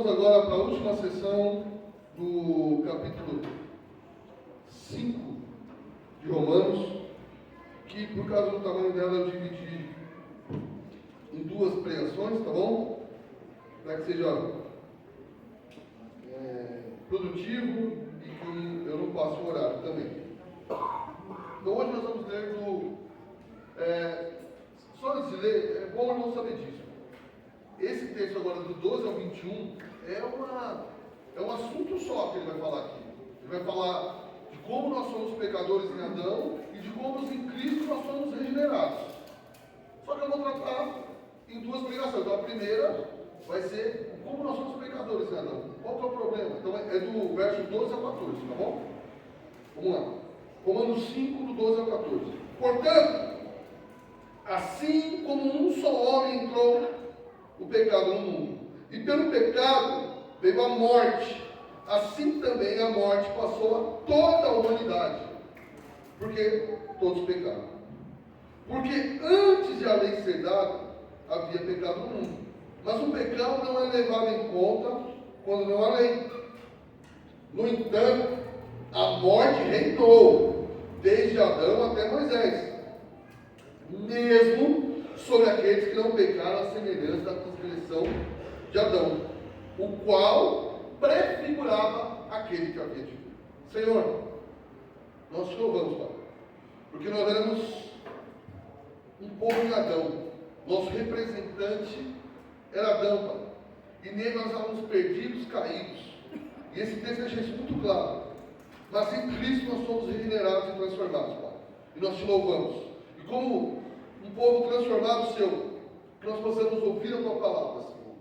vamos agora para a última sessão do capítulo 5 de Romanos, que por causa do tamanho dela eu dividi em duas pregações, tá bom? Para que seja produtivo e que eu não passe o horário também. Então hoje nós vamos ler só antes de ler, é bom não saber disso. Esse texto agora do 12 ao 21 é um assunto só que ele vai falar aqui. Ele vai falar de como nós somos pecadores em Adão e de como em Cristo nós somos regenerados. Só que eu vou tratar em duas pregações. Então a primeira vai ser como nós somos pecadores em Adão. Qual que é o problema? Então é do verso 12 ao 14, tá bom? Vamos lá. Romanos 5, do 12 ao 14. Portanto, assim como um só homem entrou o pecado no mundo, e pelo pecado veio a morte, assim também a morte passou a toda a humanidade, porque todos pecaram. Porque antes de a lei ser dada, havia pecado no mundo, mas o pecado não é levado em conta quando não há lei. No entanto, a morte reinou desde Adão até Moisés, mesmo sobre aqueles que não pecaram a semelhança da transgressão de Adão, o qual prefigurava aquele que havia de vir. Senhor, nós te louvamos, Pai, porque nós éramos um povo em Adão, nosso representante era Adão, Pai, e nele nós estávamos perdidos, caídos, e esse texto deixa isso muito claro. Mas em Cristo nós somos regenerados e transformados, Pai, e nós te louvamos. E como um povo transformado seu, que nós possamos ouvir a tua palavra, Senhor,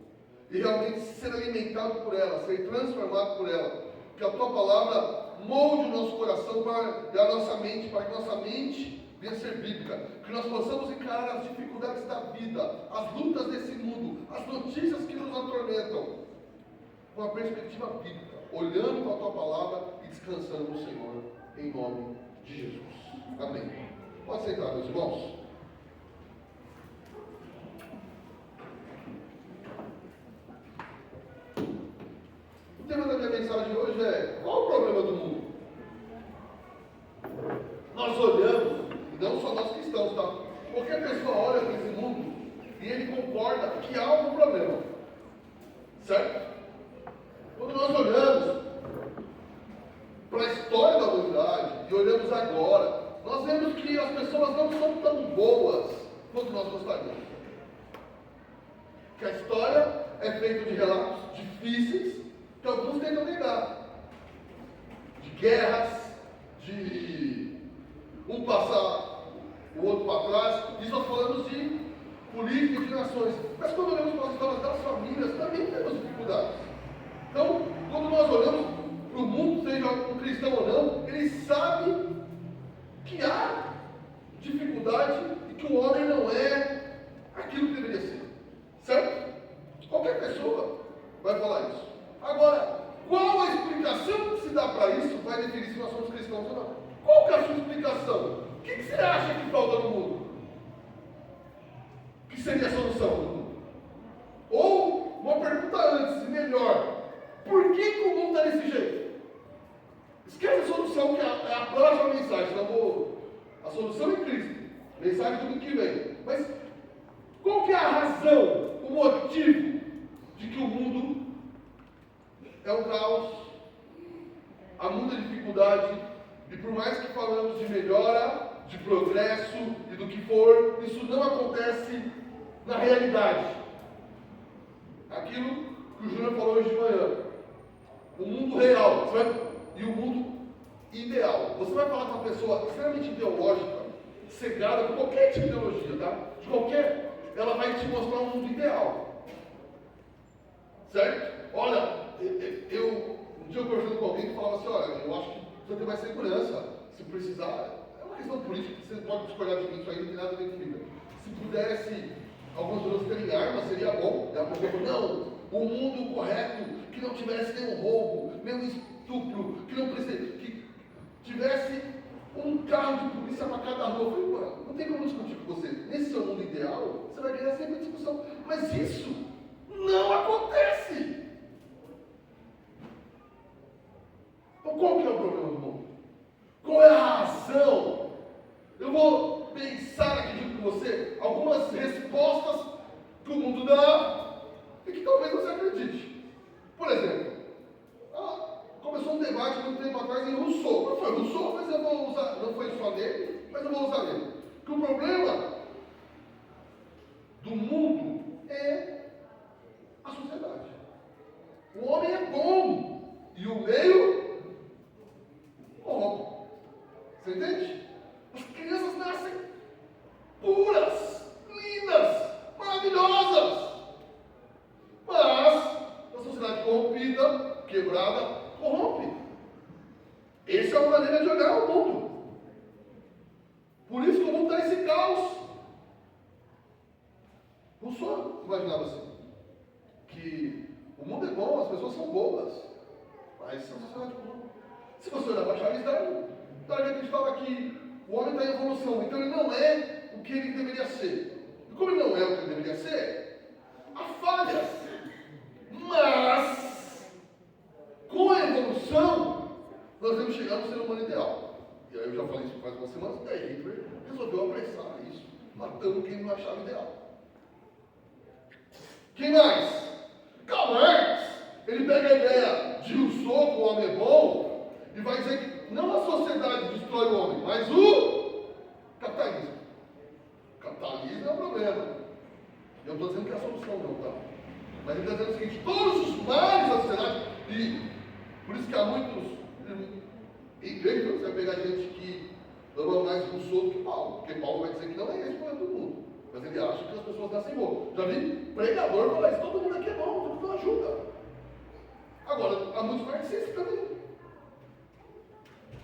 e realmente ser alimentado por ela, ser transformado por ela, que a tua palavra molde o nosso coração e a nossa mente, para que nossa mente venha ser bíblica, que nós possamos encarar as dificuldades da vida, as lutas desse mundo, as notícias que nos atormentam, com a perspectiva bíblica, olhando para a tua palavra e descansando no Senhor, em nome de Jesus. Amém. Pode sentar, meus irmãos. O tema da minha mensagem hoje é: qual o problema do mundo? Nós olhamos, e não só nós cristãos, tá? Qualquer pessoa olha para esse mundo e ele concorda que há algum problema, certo? Quando nós olhamos para a história da humanidade e olhamos agora, nós vemos que as pessoas não são tão boas quanto nós gostaríamos. Que a história é feita de relatos difíceis que alguns tentam negar. De guerras, de um passar o outro para trás, e nós falamos de política e de nações. Mas quando olhamos para as histórias das famílias, também temos dificuldades. Então, quando nós olhamos para o mundo, seja um cristão ou não, ele sabe que há dificuldade e que o homem não é aquilo que deveria ser. Certo? Qualquer pessoa vai falar isso. Agora, qual a explicação que se dá para isso vai definir se nós somos cristãos ou não? Qual que é a sua explicação? O que você acha que falta no mundo? O que seria a solução do mundo? Ou, uma pergunta antes, e melhor, por que o mundo está desse jeito? Esquece a solução, que é a próxima mensagem. A solução é Cristo. Mensagem do ano que vem. Mas qual que é a razão, o motivo de que o mundo é um caos, há muita dificuldade, e por mais que falamos de melhora, de progresso e do que for, isso não acontece na realidade. Aquilo que o Júnior falou hoje de manhã. O mundo real e o mundo ideal. Você vai falar com uma pessoa extremamente ideológica, cegada por qualquer tipo de ideologia, tá? De qualquer, ela vai te mostrar um mundo ideal. Certo? Olha, um dia eu conversando com alguém que falava assim: olha, eu acho que precisa ter mais segurança. Se precisar, é uma questão política, você pode discordar de mim, isso aí não tem nada a ver comigo. Se pudesse algumas pessoas terem armas, seria bom. E a pessoa falou: não, o mundo correto, que não tivesse nenhum roubo, nenhum estupro, que tivesse um carro de polícia para cada rua. Eu falei: mano, não tem como discutir com você. Nesse seu mundo ideal, você vai ganhar sempre a discussão. Mas isso não acontece. O homem é bom e o meio corrompe. Você entende? As crianças nascem puras, lindas, maravilhosas. Mas a sociedade corrompida, quebrada, corrompe. Essa é uma maneira de olhar o mundo. Por isso que o mundo está esse caos. Rousseau imaginava assim, que o mundo é bom, as pessoas são boas, mas a sociedade corrompe. Se você olhar para Charles Darwin acreditava que o homem está em evolução, então ele não é o que ele deveria ser. E como ele não é o que ele deveria ser, há falhas. Mas, com a evolução, nós vamos chegar no ser humano ideal. E aí eu já falei isso faz umas semanas, daí Hitler resolveu apressar isso, matando quem não achava ideal. Quem mais? Karl Marx, ele pega a ideia de Rousseau, que o homem é bom, e vai dizer que não a sociedade destrói o homem, mas o capitalismo. O capitalismo é o problema. Eu não estou dizendo que é a solução, não, tá? Mas ele está dizendo o seguinte: todos os males da sociedade, e por isso que há muitos igrejas, você vai pegar gente que ama mais Rousseau do que Paulo, porque Paulo vai dizer que não é esse o problema do mundo, mas ele acha que as pessoas nascem boas. Já vi pregador falar isso: todo mundo aqui é bom, todo mundo ajuda. Agora, há muitos marxistas também,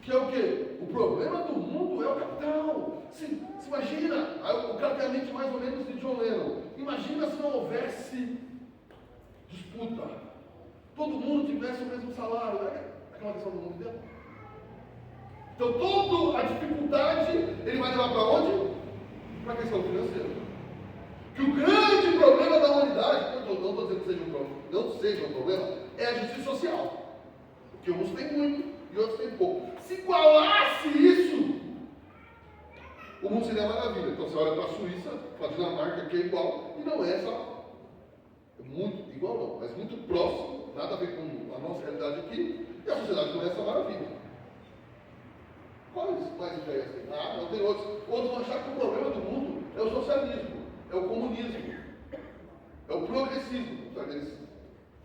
que é o quê? O problema do mundo é o capital. Se imagina, o cara tem a mente mais ou menos de John Lennon. Imagina se não houvesse disputa, todo mundo tivesse o mesmo salário. Aquela questão do mundo inteiro. Então toda a dificuldade ele vai levar para onde? Para a questão financeira. Que o grande problema da humanidade, eu não estou dizendo que não seja um problema, é a justiça social. Porque uns têm muito e outros têm pouco. Se igualasse isso, o mundo seria maravilha. Então você olha para a Suíça, para a Dinamarca, que é igual, e não é só muito igual não, mas muito próximo, nada a ver com a nossa realidade aqui, e a sociedade não é essa maravilha. Quais mais ideias tem? Não tem outros. Outros vão achar que o problema do mundo é o socialismo, é o comunismo, é o progressismo. Eles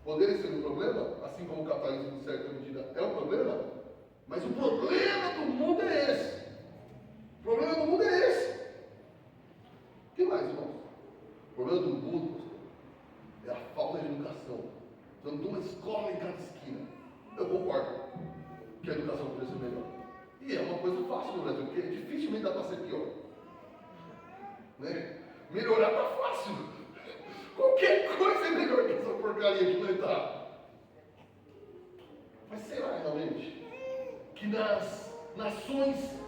poderem ser um problema, assim como o capitalismo, em certa medida, é um problema, mas o problema do mundo é esse. O problema do mundo é esse. O que mais, irmãos? O problema do mundo é a falta de educação. Então, tem uma escola em cada esquina. Eu concordo que a educação poderia ser melhor. E é uma coisa fácil no Brasil, porque dificilmente dá para ser pior. Né? Melhorar está fácil. Qualquer coisa é melhor que essa porcaria que nós está. Mas será realmente que nas nações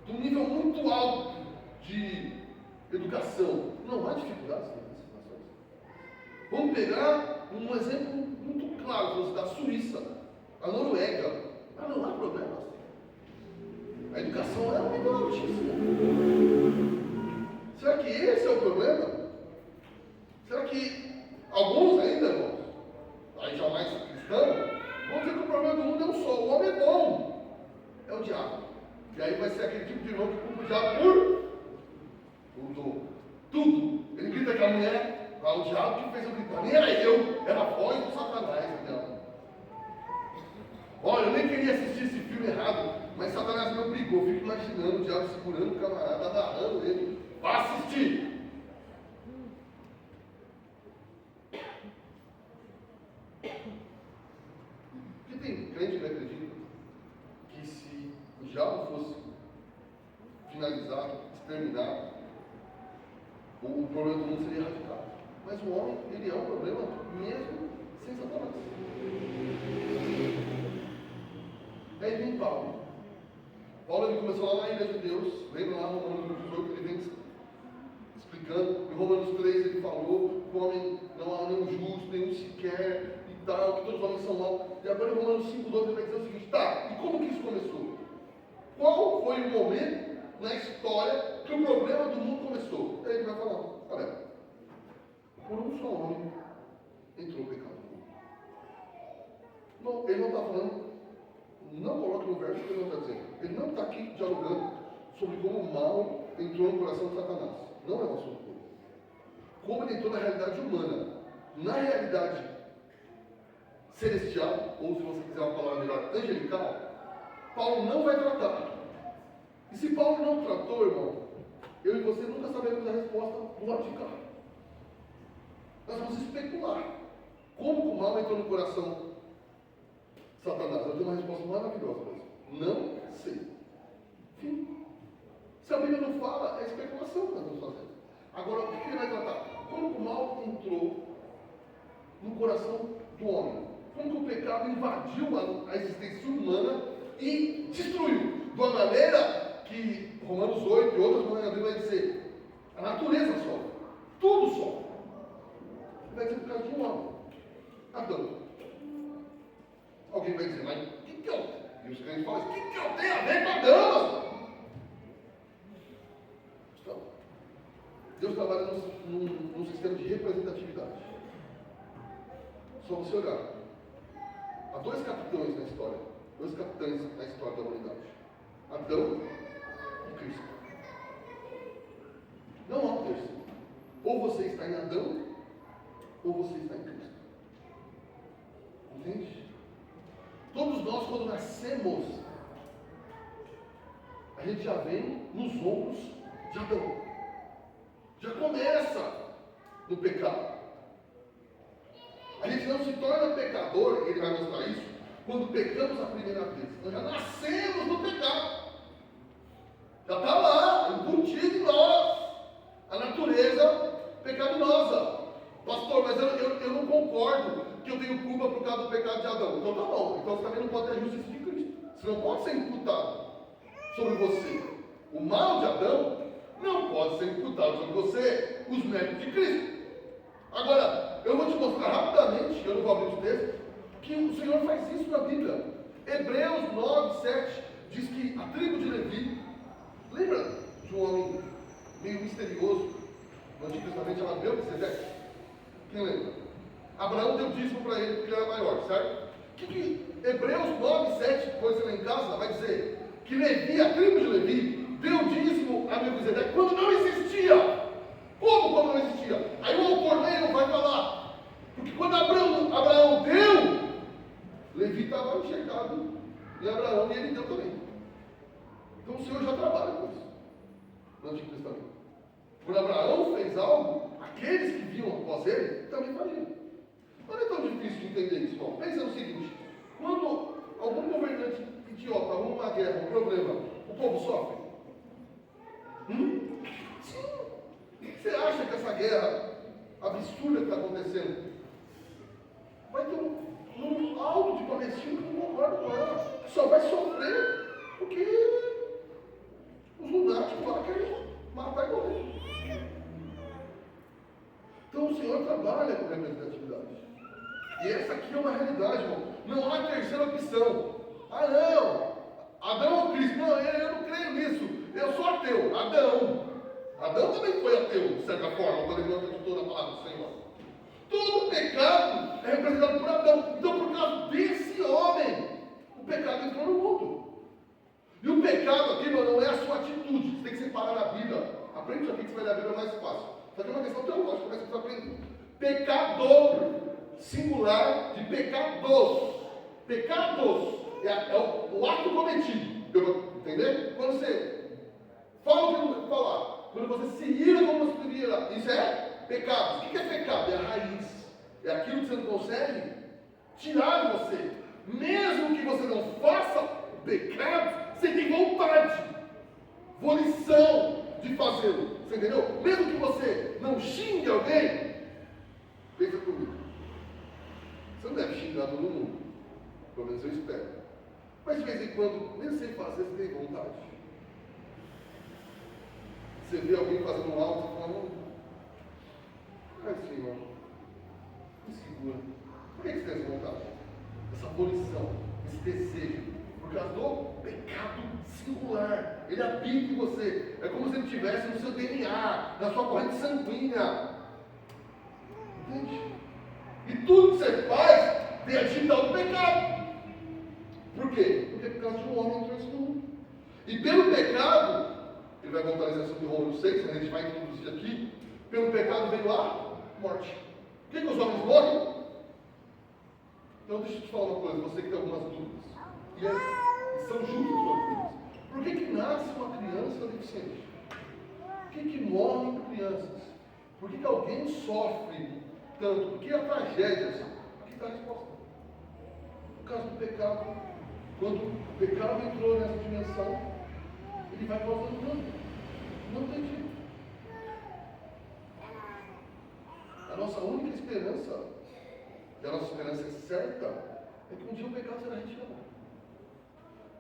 de um nível muito alto de educação não há dificuldades nessas nações? Vamos pegar um exemplo muito claro da Suíça, a Noruega. Não há problemas. A educação é um nível altíssimo. Será que esse é o problema? Será que alguns ainda, irmãos, aí jamais cristãos, vão dizer que o problema do mundo é um só: o homem é bom, é o diabo. E aí vai ser aquele tipo de irmão que culpa o diabo por tudo. Ele grita que a mulher, o diabo que fez eu gritar, nem era eu, era a voz do Satanás. Então. Olha, eu nem queria assistir esse filme errado, mas Satanás me obrigou. Fico imaginando o diabo segurando o camarada, agarrando ele. Vá assistir! Porque tem crente que acredita que se o diabo fosse finalizado, exterminado, o problema do mundo seria erradicado. Mas o homem, ele é um problema mesmo sem Satanás. Aí vem Paulo. Paulo ele começou lá na ilha de Deus. Lembra lá no Romanos 18 que ele vem explicando. Em Romanos 3 ele falou que o homem não há nenhum justo, nenhum sequer e tal, que todos os homens são maus. E agora em Romanos 5:12 ele vai dizer o seguinte: tá, e como que isso começou? Qual foi o momento na história que o problema do mundo começou? Aí ele vai falar: olha, por um só homem entrou o pecado. Não, ele não está falando. Não coloque no verso que ele não está dizendo. Ele não está aqui dialogando sobre como o mal entrou no coração de Satanás. Não é um assunto dele. Como ele entrou na realidade humana. Na realidade celestial, ou se você quiser uma palavra melhor, angelical, Paulo não vai tratar. E se Paulo não tratou, irmão, eu e você nunca saberemos a resposta do lado de cá. Nós vamos especular. Como que o mal entrou no coração de Satanás? Eu tenho uma resposta maravilhosa para isso. Não sei. Enfim. Se a Bíblia não fala, é especulação que nós vamos fazer. Agora, o que ele vai tratar? Como que o mal entrou no coração do homem? Como que o pecado invadiu a existência humana e destruiu? De uma maneira que Romanos 8 e outras maneiras da Bíblia vai dizer, a natureza sofre, tudo sofre. Vai ser por causa de um homem, Adão. Alguém vai dizer, mas o que eu tenho? E os crentes falam, o que eu tenho a ver com Adão? Então, Deus trabalha num sistema de representatividade. Só você olhar. Há dois capitães na história. Dois capitães na história da humanidade. Adão e Cristo. Não há um terceiro. Ou você está em Adão, ou você está em Cristo. Entende? Todos nós, quando nascemos, a gente já vem nos ombros de Adão. Já começa no pecado. A gente não se torna pecador, ele vai mostrar isso, quando pecamos a primeira vez. Nós já nascemos no pecado. Já está lá, embutido em nós. A natureza pecaminosa. Pastor, mas eu não concordo que eu tenho culpa por causa do pecado de Adão. Então tá bom. Então você também não pode ter a justiça de Cristo. Você não pode ser imputado sobre você. O mal de Adão não pode ser imputado sobre você os méritos de Cristo. Agora, eu vou te mostrar rapidamente, eu não vou abrir os textos, que o Senhor faz isso na Bíblia. Hebreus 9, 7 diz que a tribo de Levi, lembra de um homem meio misterioso no Antigo Testamento chamado Melquisedeque? Quem lembra? Abraão deu dízimo para ele porque ele era maior, certo? O que Hebreus 9, 7, depois você lá em casa, vai dizer? Que Levi, a tribo de Levi, deu dízimo a Melquisedeque quando não existia. Como quando não existia? Aí o autor não vai falar. Porque quando Abraão deu, Levi estava enxergado em Abraão e ele deu também. Então o Senhor já trabalha com isso no Antigo Testamento. Quando Abraão fez algo, aqueles que vinham após ele também fariam. Não é tão difícil de entender isso, irmão. Pensa no seguinte: quando algum governante idiota arruma uma guerra, um problema, o povo sofre? Sim. Você acha que essa guerra absurda que está acontecendo vai ter um alto de palestino que não concorda com ela, que só vai sofrer porque os lunáticos lá querem matar e morrer. Então o Senhor trabalha com representatividade. E essa aqui é uma realidade, irmão. Não há terceira opção. Ah, não! Adão ou Cristo? Não, eu não creio nisso. Eu sou ateu. Adão também foi ateu, de certa forma, quando ele não acreditou na palavra do Senhor. Todo pecado é representado por Adão. Então, por causa desse homem, o pecado entrou no mundo. E o pecado aqui, não é a sua atitude. Você tem que separar na Bíblia. Aprende isso aqui que você vai ler a Bíblia mais fácil. Só que é uma questão teológica, mas você precisa aprender. Pecador, singular de pecados. Pecados é o ato cometido. Entender? Quando você fala o que não tem que falar. Quando você se ira como você deveria irar. Isso é pecado. O que é pecado? É a raiz. É aquilo que você não consegue tirar de você. Mesmo que você não faça o pecado, você tem vontade, volição de fazê-lo. Você entendeu? Mesmo que você não xingue alguém, pensa comigo. Você não deve xingar todo mundo. Pelo menos eu espero. Mas de vez em quando, mesmo sem fazer, você tem vontade. Você vê alguém fazendo algo, você fala, mas Senhor, me segura. Por que você tem essa vontade? Essa volição, esse desejo. Por causa do pecado singular. Ele habita em você. É como se ele estivesse no seu DNA, na sua corrente sanguínea. Entende? E tudo que você faz tem a digital do pecado. Por quê? Porque por causa de um homem entrou nesse mundo. E pelo pecado, ele vai voltar nesse assunto de Romanos 6, a gente vai introduzir aqui. Pelo pecado veio a morte. Por que os homens morrem? Então deixa eu te falar uma coisa, você que tem algumas dúvidas, e são justas as suas dúvidas. Por que nasce uma criança deficiente? Por que morrem crianças? Por que alguém sofre tanto? Por que a tragédia? Aqui está a resposta. Por causa do pecado. Quando o pecado entrou nessa dimensão, ele vai causando dano. Não tem jeito. A nossa única esperança, e a nossa esperança é certa, é que um dia o pecado será retirado.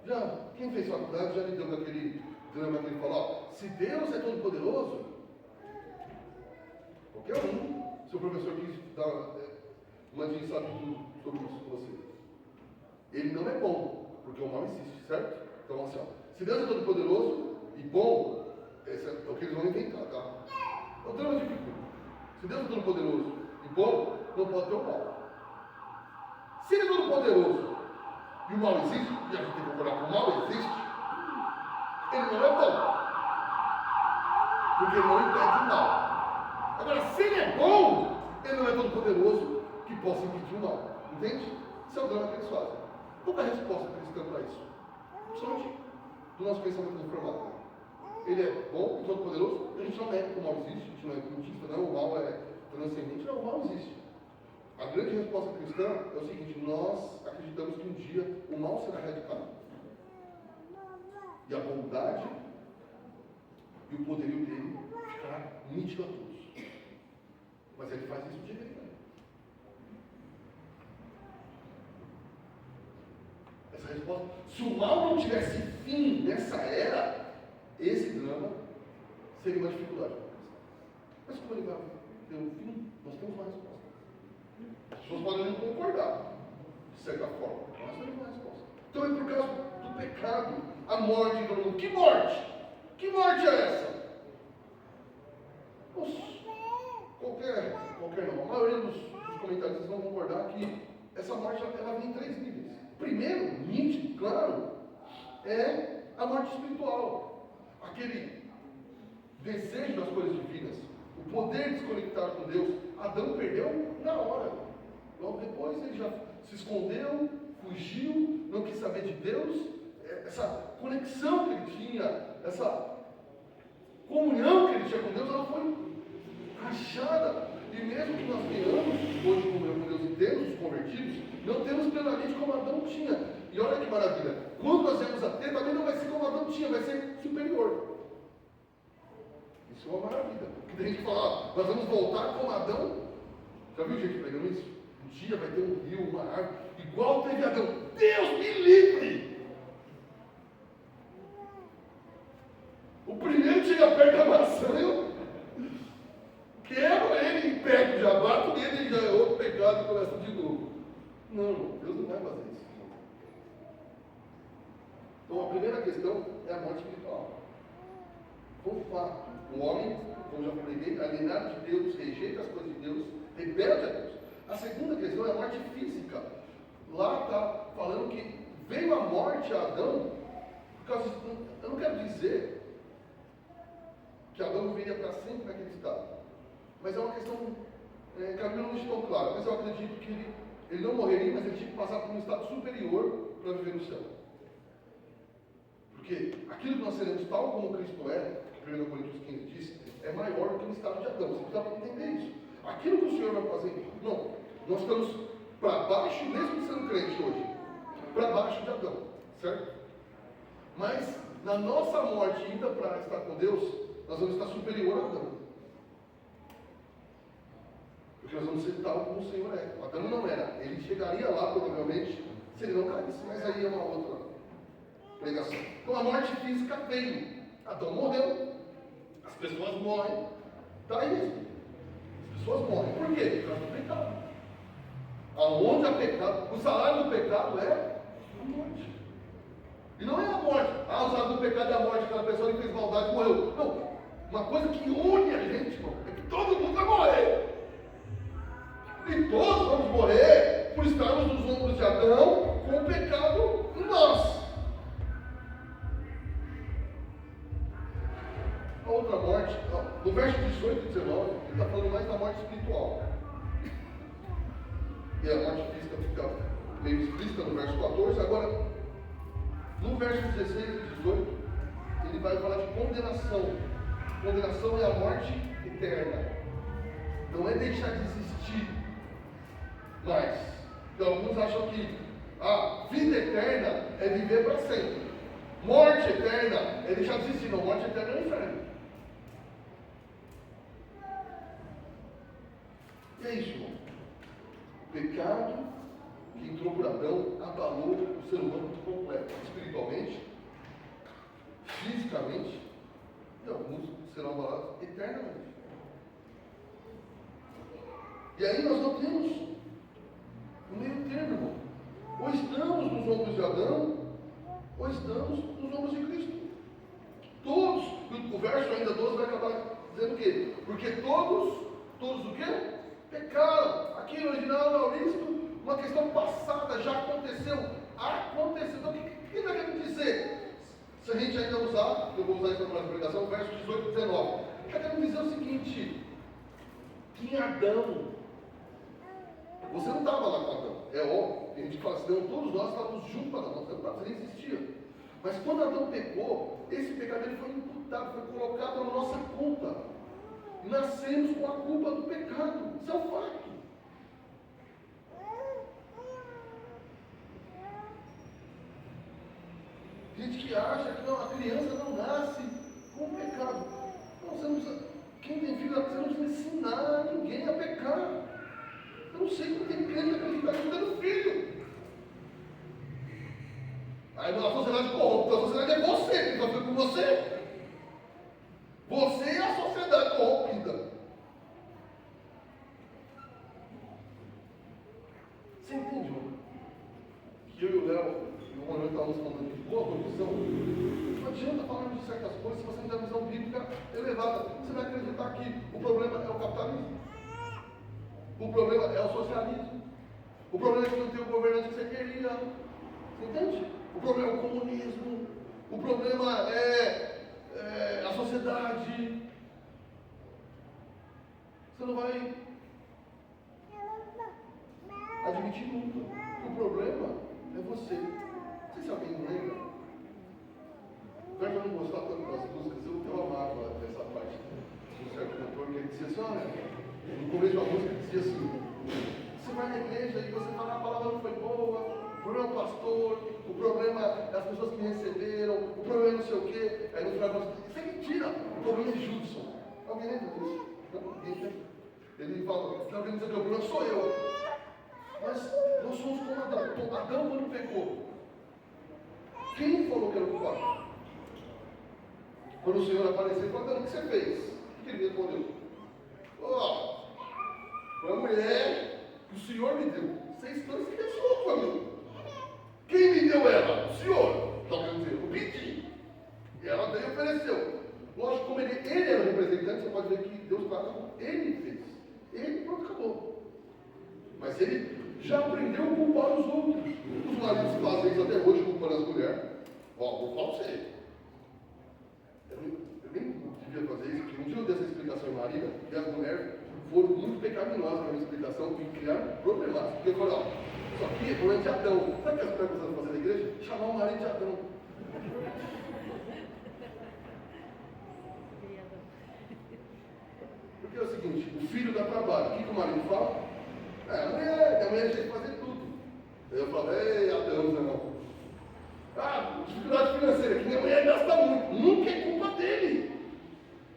Já, quem fez faculdade já lidou com aquele drama que ele falou, se Deus é todo poderoso, qualquer um, seu professor quis dar uma de sabe tudo sobre isso com você. Ele não é bom, porque o mal existe, certo? Então assim, ó, se Deus é todo poderoso e bom, esse é o que eles vão inventar, tá? É o drama de Pico. Se Deus é todo poderoso e bom, não pode ter o mal. Se ele é todo poderoso e o mal existe, e a gente tem que concordar que o mal existe, ele não é bom. Porque ele não impede o mal. Agora, se ele é bom, ele não é todo poderoso que possa impedir o mal. Entende? Esse é o drama que eles fazem. Qual é a resposta cristã para isso? Principalmente do nosso pensamento reformado. Ele é bom e todo poderoso, a gente não nega que o mal existe, a gente não é cultista, não, o mal é transcendente, não, o mal existe. A grande resposta cristã é o seguinte: nós acreditamos que um dia o mal será erradicado e a bondade e o poderio dele ficará nítido a todos. Mas ele faz isso direito. Essa resposta, se o mal não tivesse fim nessa era, esse drama seria uma dificuldade para cristão. Mas como ele vai ter um fim, nós temos uma resposta. As pessoas podem não concordar, de certa forma, mas nós temos uma resposta. Então é por causa do pecado, a morte do mundo. Que morte? Que morte é essa? Qualquer não. A maioria dos comentaristas vão concordar que essa morte ela vem em 3 níveis. Primeiro, nítido, claro, é a morte espiritual. Aquele desejo das coisas divinas, o poder desconectar com Deus. Adão perdeu na hora. Logo depois ele já se escondeu, fugiu, não quis saber de Deus. Essa conexão que ele tinha, essa comunhão que ele tinha com Deus, ela foi rachada. E mesmo que nós tenhamos hoje comunhão com Deus e temos os convertidos, não temos plenamente como Adão tinha. E olha que maravilha, quando nós vamos a ter, também não vai ser como Adão tinha, vai ser superior. Isso é uma maravilha. Porque tem gente que fala, nós vamos voltar como Adão. Já viu gente pregando isso? Um dia vai ter um rio, uma árvore, igual teve Adão. Deus me livre! O primeiro chega perto da maçã, eu quebro ele e pego, já bato nele, ele já é outro pecado e começa de novo. Não, Deus não vai fazer isso. Então a primeira questão é a morte espiritual. Com fato, o homem, como já preguei, alienado de Deus, rejeita as coisas de Deus, rebelde a Deus. A segunda questão é a morte física. Lá está falando que veio a morte a Adão, por causa de, eu não quero dizer que Adão viria para sempre naquele estado, mas é uma questão que a Bíblia não deixa tão clara, mas eu acredito que ele não morreria, mas ele tinha que passar por um estado superior para viver no céu. Porque aquilo que nós seremos, tal como Cristo é, 1 Coríntios 15 diz, é maior do que no estado de Adão. Você precisa entender isso. Aquilo que o Senhor vai fazer, não, nós estamos para baixo, mesmo sendo crente hoje, para baixo de Adão, certo? Mas na nossa morte, ainda para estar com Deus, nós vamos estar superior a Adão. Porque nós vamos ser tal como o Senhor é. Adão não era. Ele chegaria lá, provavelmente, se ele não caísse. Mas aí é uma outra pregação. Então a morte física veio. Adão morreu. As pessoas morrem. Está aí. As pessoas morrem. Por quê? Por causa do pecado. Aonde há pecado, o salário do pecado é a morte. E não é a morte. O salário do pecado é a morte. Aquela pessoa que fez maldade morreu. Não. Uma coisa que une a gente, irmão, é que todo mundo vai morrer. E todos vamos morrer por estarmos nos ombros de Adão com o pecado em nós. A outra morte, no verso 18 e 19, ele está falando mais da morte espiritual. E a morte física fica meio explícita no verso 14. Agora, no verso 16 e 18, ele vai falar de condenação. Condenação é a morte eterna. Não é deixar de existir mais. Então, alguns acham que a vida eterna é viver para sempre. Morte eterna é deixar de existir. Não, morte eterna é o inferno. E é isso, irmão. O pecado que entrou por Adão abalou o ser humano por completo, espiritualmente, fisicamente, e alguns serão abalados eternamente. E aí nós não temos um meio termo, irmão. Ou estamos nos ombros de Adão, ou estamos nos ombros de Cristo. Todos, o verso ainda 12 vai acabar dizendo o quê? Porque todos o quê? Pecaram. Aqui no original não é isso, uma questão passada, já aconteceu. Então o que está querendo dizer? Se a gente ainda usar, eu vou usar isso na pregação, o verso 18 e 19. Está querendo dizer o seguinte: que em Adão, você não estava lá com Adão, é óbvio, a gente fala assim, não, todos nós estávamos juntos com Adão, você nem existia. Mas quando Adão pecou, esse pecado ele foi imputado, foi colocado na nossa conta. E nascemos com a culpa do pecado, isso é um fato. Gente que acha que não, a criança não nasce com o pecado. Não, você não precisa, quem tem filho, você não precisa ensinar ninguém a pecar. Eu não sei como tem crente que acredita que está no filho. Aí a sociedade corrompe, a sociedade é você, que está falando com você. Você é a sociedade corrompida. Você entende, irmão? Que eu e o Léo, no momento estávamos falando de boa condição. Não adianta falar de certas coisas se você não tem a visão bíblica elevada. Você vai acreditar que o problema é o capitalismo. O problema é o socialismo. O problema é que não tem o governante que você queria. Você entende? O problema é o comunismo. O problema é a sociedade. Você não vai admitir nunca. O problema é você. Não sei se alguém lembra. Apesar de eu não gostar tanto das músicas, eu amava essa parte de um certo cantor que ele dizia assim, olha, no começo de uma música ele dizia assim, você vai na igreja e você fala, a palavra não foi boa, o problema é o pastor, o problema é as pessoas que me receberam, o problema é não sei o quê. Aí no final da música, isso é mentira, o problema é Judson. Alguém lembra disso? Não, ninguém lembra. Ele fala, está vendo dizer que o problema sou eu. Mas nós somos como Adão. Adão quando pecou, quem falou que era o culpado? Quando o Senhor apareceu e falou, Adão, o que você fez? O que ele respondeu? Foi a mulher que o Senhor me deu. Vocês estão se desculpando. Quem me deu ela? O Senhor. Então quer dizer, eu pedi. E ela veio e ofereceu. Lógico, como ele era o representante, você pode ver que Deus falou, ele fez. Ele, pronto, acabou. Mas ele já aprendeu a culpar os outros. Os maridos fazem isso até hoje, culpando as mulheres. Vou falar pra você. Eu nem devia fazer isso, porque um dia eu dei essa explicação em Marília, e as mulheres foram muito pecaminosas na minha explicação e criaram problemas. Porque eu falei, ó, isso aqui é problema de Adão. Sabe o que as mulheres precisam fazer na igreja? Chamar o marido de Adão. Porque é o seguinte, o filho dá trabalho. O que o marido fala? A mulher tem jeito de fazer tudo. Aí eu falo, ei, Adão, não. Dificuldade financeira, que minha mulher gasta muito. Nunca é culpa dele.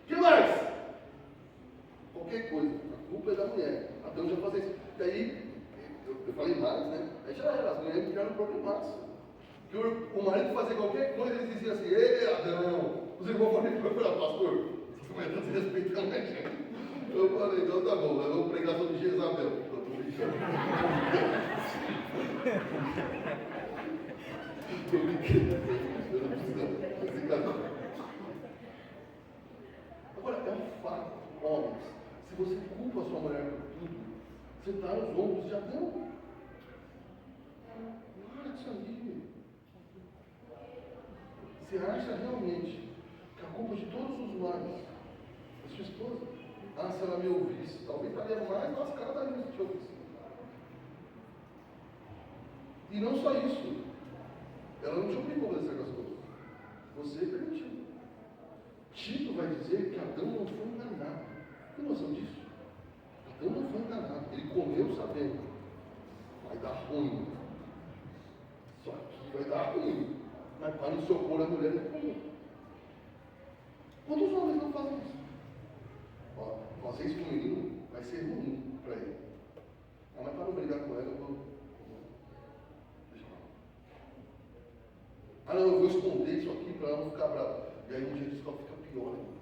O que mais? Qualquer coisa. A culpa é da mulher. Adão já fazia isso. E aí, eu falei mais, né? Aí já era, as mulheres ficaram problemadas. Que o marido fazia qualquer coisa, eles diziam assim, ei, Adão. Os irmãos falaram, pastor, essa mulher está se respeitando, né, gente? Eu falei, então tá bom, nós vamos pregar sobre Jezabel. Eu tô brincando. Tô brincando. Eu não preciso. Agora, é um fato, homens. Se você culpa a sua mulher por tudo, você está nos ombros de Adão. Para disso aí. Você acha realmente que a culpa de todos os males é sua esposa? Se ela me ouvisse, talvez estaria mais lascada ainda se te ouvisse. E não só isso, ela não te obrigou a fazer certas coisas. Você permitiu. Tito vai dizer que Adão não foi enganado. Tem noção disso? Adão não foi enganado. Ele comeu sabendo. Vai dar ruim. Só que vai dar ruim. Mas para não se opor à mulher, ele comeu. Quantos homens não fazem isso? Ó, fazer isso com o menino vai ser ruim para ele. Mas para não brigar com ela, eu vou. Deixa eu falar. Não, eu vou esconder isso aqui para ela não ficar brava. E aí um dia isso fica pior ainda.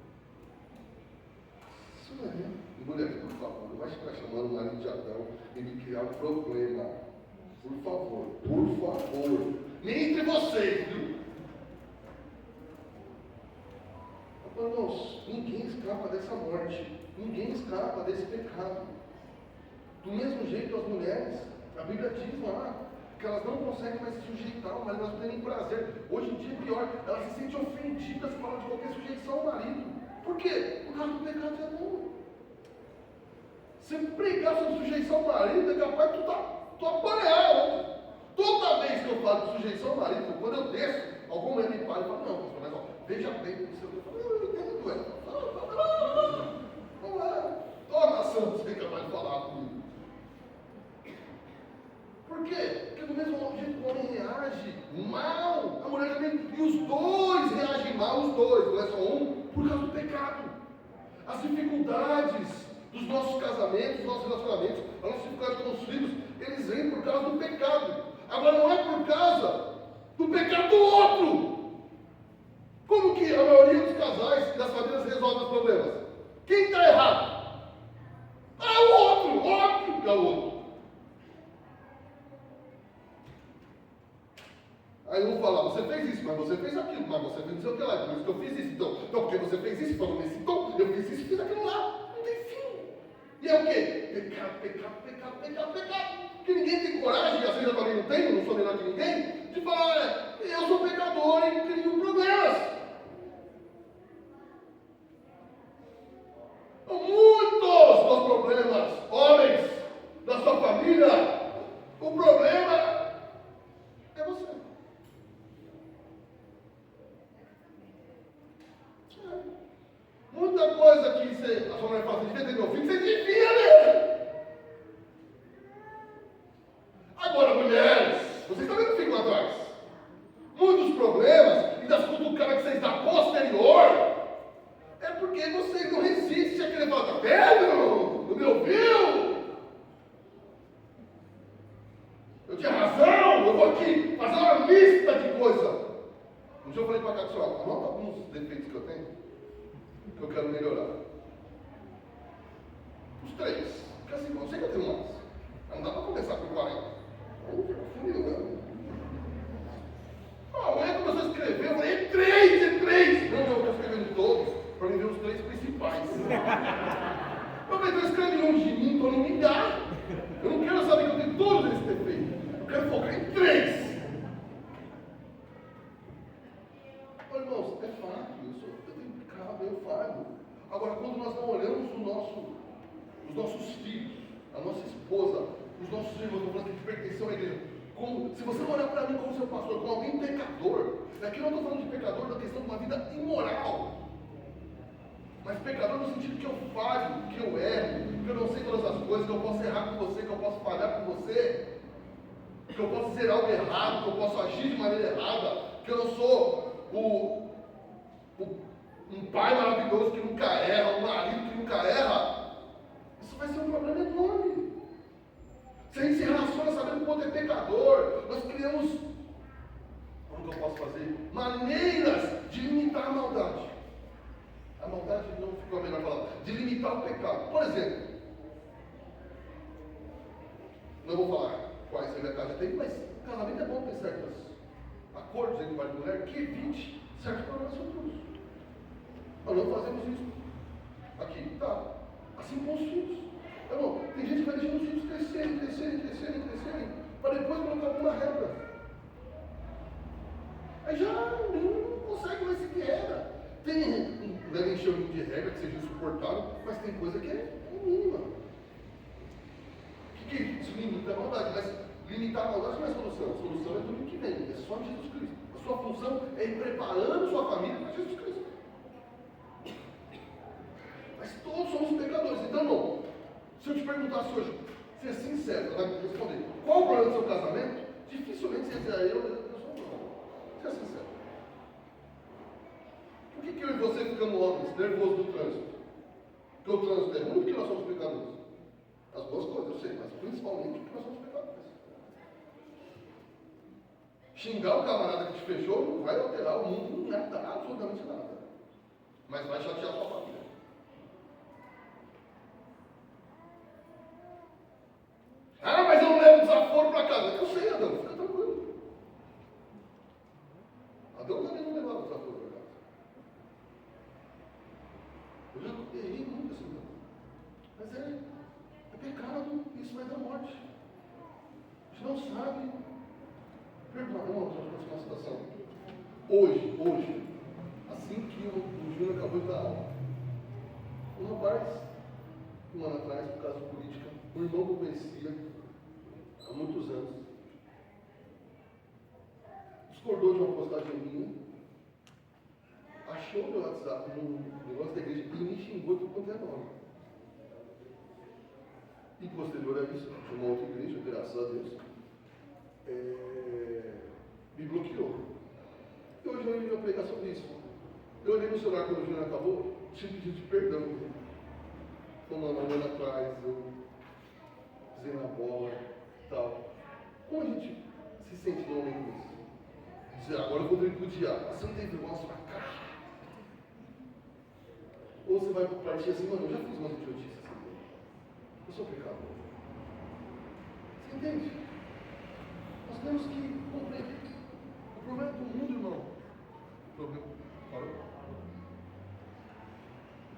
Isso não é. Mulher, por favor, não vai ficar chamando o marido de Adão e me criar um problema. Por favor, por favor. Nem entre vocês, viu? Irmãos, ninguém escapa dessa morte. Ninguém escapa desse pecado. Do mesmo jeito, as mulheres, a Bíblia diz lá, que elas não conseguem mais se sujeitar ao marido, elas não têm prazer. Hoje em dia é pior, elas se sentem ofendidas por falar de qualquer sujeição ao marido. Por quê? Por causa do pecado de Adão. Se pregar sobre sujeição ao marido, é capaz de tu apanhar. Toda vez que eu falo de sujeição ao marido, quando eu desço, algum homem me para e fala, não, pastor, mas ó, veja bem o que eu falo, eu entendo, não é. Toma ação, você é capaz de falar comigo. Por quê? Porque do mesmo jeito que o homem reage mal, a mulher também, e os dois reagem mal, os dois, não é só um, por causa do pecado. As dificuldades dos nossos casamentos, dos nossos relacionamentos, a nossa dificuldade com os filhos, eles vêm por causa do pecado. Agora não é por causa do pecado do outro. Como que a maioria dos casais e das famílias resolve os problemas? Quem está errado? Ah, o outro, óbvio que é o outro. Aí eu vou falar, você fez isso, mas você fez aquilo, mas você fez não sei o que lá, por isso que eu fiz isso. Então porque você fez isso, falou nesse tom, eu fiz isso, fiz aquilo lá. Não tem fim. E é o quê? Pecado, pecado, pecado, pecado, pecado. Porque ninguém tem coragem, assim eu também não tenho, não sou melhor que ninguém, de falar, eu sou pecador e tenho problemas. Muitos dos problemas, homens, da sua família, o problema é você. Muita coisa que a sua mulher fala, você devia ter meu filho, você devia mesmo. Agora, mulheres, vocês também não ficam atrás. Muitos problemas e das cutucadas que vocês dão posterior é porque vocês não resistem a querer falar, tá vendo? Não me ouviu? Eu tinha razão, eu vou aqui fazer uma lista de coisas. Um dia eu falei para cá, pessoal, anota alguns defeitos que eu tenho, que eu quero melhorar. Os 3. Porque assim, eu sei que eu tenho mais. Não dá para começar com 40. Amanhã começou a escrever, eu falei, é 3. Não, eu estou escrevendo todos, para me ver os 3 principais. Eu falei, estou escrevendo de mim para não me dar. Eu não quero saber que eu tenho todos esses defeitos. Eu quero focar em 3. Olha, irmãos, é fato, eu tenho pecado, eu falho. Agora, quando nós não olhamos os nossos filhos, a nossa esposa, os nossos irmãos, eu falando que pertencem à igreja, se você não olhar para mim como seu pastor, como alguém pecador, aqui eu não estou falando de pecador na questão de uma vida imoral, mas pecador no sentido que eu falho, que eu erro, que eu não sei todas as coisas, que eu posso errar com você, que eu posso falhar com você, que eu posso dizer algo errado, que eu posso agir de maneira errada, que eu não sou um pai maravilhoso que nunca erra, um marido que nunca erra. Isso vai ser um problema enorme. Se a gente se relaciona sabendo que o outro é pecador, nós criamos, como que eu posso fazer? Maneiras de limitar a maldade. A maldade não ficou a melhor palavra. De limitar o pecado. Por exemplo, não vou falar quais a minha casa tem, mas o casamento é bom ter certos acordos entre marido e mulher que evite certos problemas futuros. Nós não fazemos isso. Aqui, tá. Assim com os filhos. Irmão, tem gente que vai deixando os filhos crescerem, para depois colocar alguma regra. Aí já não consegue mais seguir regra. Deve encher de regra que seja insuportável, mas tem coisa que é mínima. O que isso limita a maldade? Mas Evitar a maldade não é solução. A solução é tudo que vem. É só Jesus Cristo. A sua função é ir preparando sua família para Jesus Cristo. Mas todos somos pecadores. Então, não. Se eu te perguntasse hoje, ser sincero, vai me responder. Qual o problema do seu casamento? Dificilmente você dizer, eu sou um. Seja sincero. Por que eu e você ficamos logo nervosos do trânsito? Porque o trânsito é ruim, porque nós somos pecadores. As duas coisas, eu sei, mas principalmente porque nós somos pecadores. Xingar o camarada que te fechou não vai alterar o mundo em nada, absolutamente nada. Mas vai chatear a sua família. Ah, mas eu não levo desaforo para casa. Eu sei, Adão, fica tranquilo. Adão também não levava desaforo para casa. Eu já errei muito assim também. Mas é pecado, isso vai dar morte. A gente não sabe. Perdoa, irmãos, vamos uma situação. Hoje, assim que o Júnior acabou de dar aula, um rapaz, um ano atrás, por causa de política, um irmão que eu conhecia há muitos anos, discordou de uma postagem minha, achou meu WhatsApp no negócio da igreja e me xingou de quanto é nome. E posterior a isso, de uma outra igreja, graças a Deus, me bloqueou. E hoje eu ia pregar sobre isso. Eu olhei no celular quando o Júnior acabou, tinha pedido de perdão. Como uma ano atrás, eu pisei na bola e tal. Como a gente se sente no momento disso? Dizer, agora eu vou tripudiar. Você não tem vergonha na sua cara? Ou você vai partir assim, mano, eu já fiz umas idiotices assim. Eu sou pecador. Você entende? Nós temos que compreender. O problema do mundo, irmão. O problema. Parou?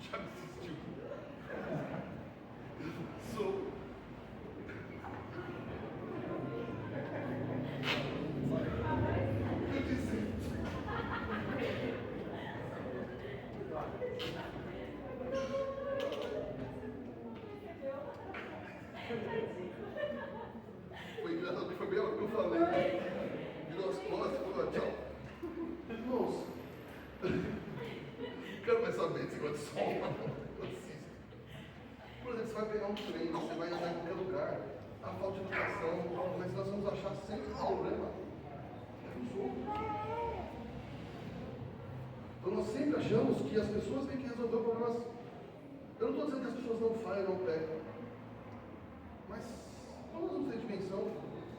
Já desistiu. Sou. Eu desisto. Foi engraçado, foi bem o que eu falei. Virou as costas e falou, tchau. Irmãos, quero mais saber desse negócio de som. Por exemplo, você vai pegar um trem, você vai andar em qualquer lugar. A falta de educação, mas nós vamos achar sempre um problema. É nos outros. Então nós sempre achamos que as pessoas têm que resolver o problema assim. Eu não estou dizendo que as pessoas não falham, não pecam. Mas nós vamos ter dimensão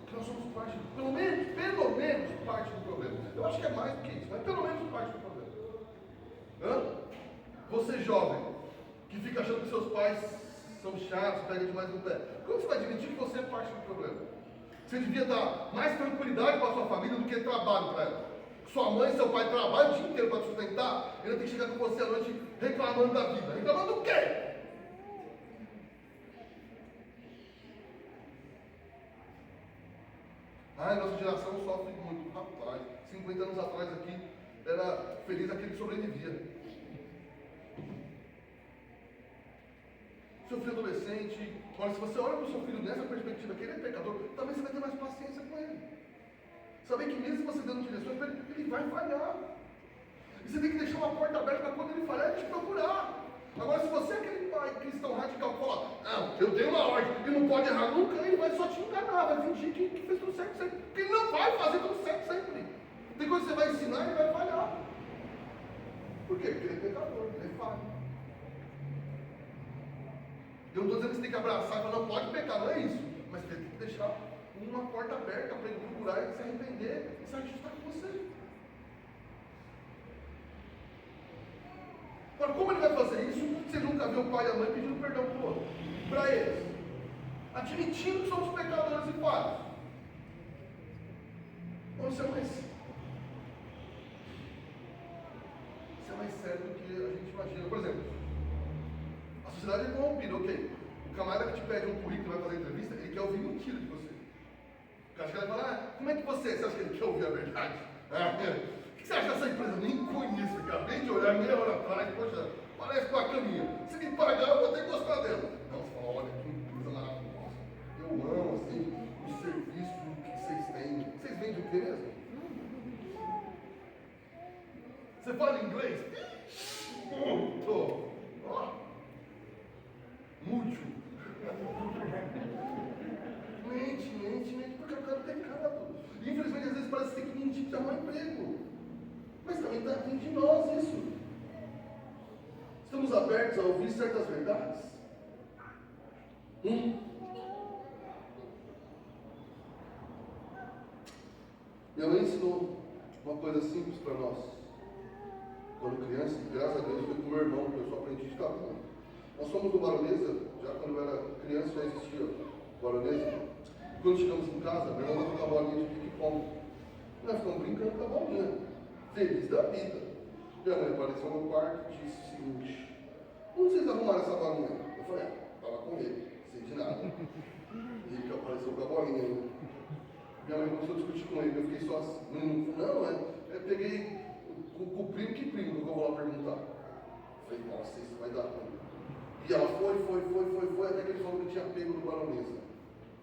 que nós somos parte, pelo menos parte do problema. Eu acho que é mais do que isso, mas pelo menos parte do problema. Você jovem, que fica achando que seus pais são chatos, pegam demais no pé. Como você vai admitir que você é parte do problema? Você devia dar mais tranquilidade para a sua família do que trabalho para ela. Sua mãe e seu pai trabalham o dia inteiro para te sustentar, e ainda tem que chegar com você à noite reclamando da vida. Reclamando do quê? Ai, nossa geração sofre muito. Rapaz, 50 anos atrás aqui, era feliz aquele que sobrevivia. Seu filho adolescente, olha, se você olha para o seu filho nessa perspectiva, que ele é pecador, talvez você vai ter mais paciência com ele. Saber que mesmo você dando direções para ele, ele vai falhar. E você tem que deixar uma porta aberta para quando ele falhar, ele te procurar. Agora, se você é aquele pai cristão radical que fala, não, eu tenho uma ordem, ele não pode errar nunca, ele vai só te enganar, vai fingir que fez tudo certo sempre. Porque ele não vai fazer tudo certo sempre. Tem coisa que você vai ensinar e ele vai falhar. Por quê? Porque ele é pecador, ele é falho. Eu não estou dizendo que você tem que abraçar e falar, não pode pecar, não é isso. Mas você tem que deixar uma porta aberta para ele procurar e se arrepender e se ajustar com você. Agora, como ele vai fazer isso se ele nunca viu o pai e a mãe pedindo perdão para o outro? Para eles. Admitindo que somos pecadores e falhos. Então isso é mais sério do que a gente imagina. Por exemplo, a sociedade é corrompida, ok. O camarada que te pede um currículo e vai fazer entrevista, ele quer ouvir mentira de você. O cara vai falar, como é que você é? Você acha que ele quer ouvir a verdade? O que você acha dessa empresa? Nem conheço, acabei de olhar meia hora atrás, poxa, parece bacaninha. Se me pagar, eu vou ter que gostar dela. Não, você fala, olha que empresa maravilhosa. Eu amo, assim, o serviço, crê mesmo? Você fala inglês? Muito. Muito. Mente, porque eu quero pecado. Infelizmente, às vezes parece que tem que mentir para arrumar emprego. Mas também está dentro de nós isso. Estamos abertos a ouvir certas verdades? Minha mãe ensinou uma coisa simples para nós. Quando criança, e graças a Deus foi com meu irmão, que eu sou aprendiz de carro. Nós fomos do Baronesa, já quando eu era criança já existia Baronesa. Quando chegamos em casa, meu irmão vai jogar bolinha de pique-pong. Nós ficamos brincando com a bolinha, feliz da vida. Minha mãe apareceu no quarto e disse o seguinte: onde vocês arrumaram essa bolinha? Eu falei: estava com ele, não sei de nada. E ele que apareceu com a bolinha. Minha mãe começou a discutir com ele, eu fiquei só assim. Não, eu peguei com o primo, que primo que eu vou lá perguntar? Eu falei: nossa, isso vai dar ruim. E ela foi, até que ele falou que tinha pego no Baronesa,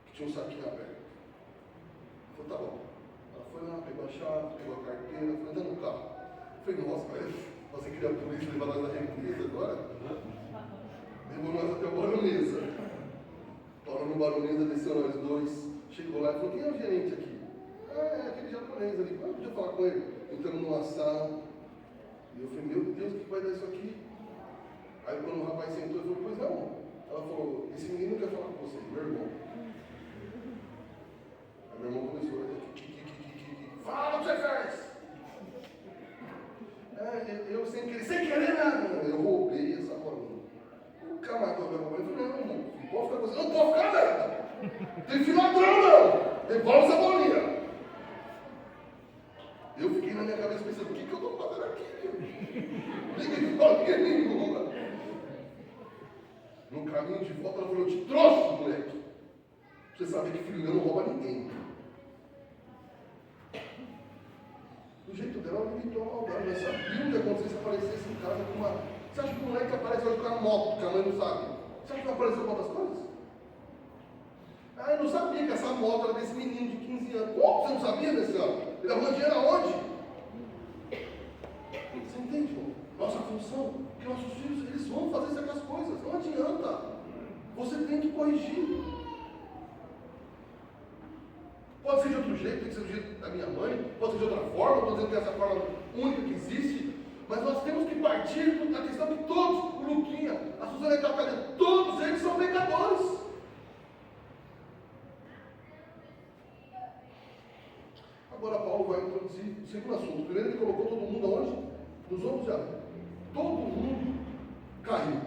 que tinha um saquinho aberto. Eu falei: tá bom. Ela foi lá, pegou a chave, pegou a carteira, foi andando no carro. Eu falei: nossa, mas você queria a polícia levar nós na represa agora? Levou nós até o Baronesa. Parou no Baronesa, desceu nós dois, chegou lá e falou: quem é o gerente aqui? É aquele japonês ali. Ah, podia falar com ele. Entramos numa sala, e eu falei: meu Deus, o que vai dar isso aqui? Aí quando o rapaz sentou, eu falei: pois não. Ela falou: esse menino quer falar com você, meu irmão. Aí meu irmão começou a fala o que você fez! Eu sem querer nada, eu roubei essa bolinha. O camarada olhou pra mim e falou: não pode ficar com você, não pode ficar nada. Tem filho ladrão não, devolve essa bolinha. Eu fiquei na minha cabeça pensando: o que eu estou fazendo aqui? Ninguém bolinha nenhuma. No caminho de volta, ela falou: eu te trouxe, moleque. Você sabe que filho meu não rouba ninguém. Do jeito dela, ela limitou a maldade. Ela sabia o que acontecesse se aparecesse em casa com uma. Você acha que o moleque aparece hoje com a moto, que a mãe não sabe? Você acha que vai aparecer com outras coisas? Eu não sabia que essa moto era desse menino de 15 anos. Como você não sabia desse ano? Ele arrumou dinheiro aonde? Você entende, irmão? Nossa função, que nossos filhos, eles vão fazer certas coisas. Não adianta. Você tem que corrigir. Pode ser de outro jeito, tem que ser do jeito da minha mãe, pode ser de outra forma, estou dizendo que essa forma única que existe, mas nós temos que partir da questão que todos, o Luquinha, a Suzana está falando, todos eles são pecadores. Agora Paulo vai introduzir o segundo assunto. Primeiro ele colocou todo mundo aonde? Nos ombros de Adão. Todo mundo caiu.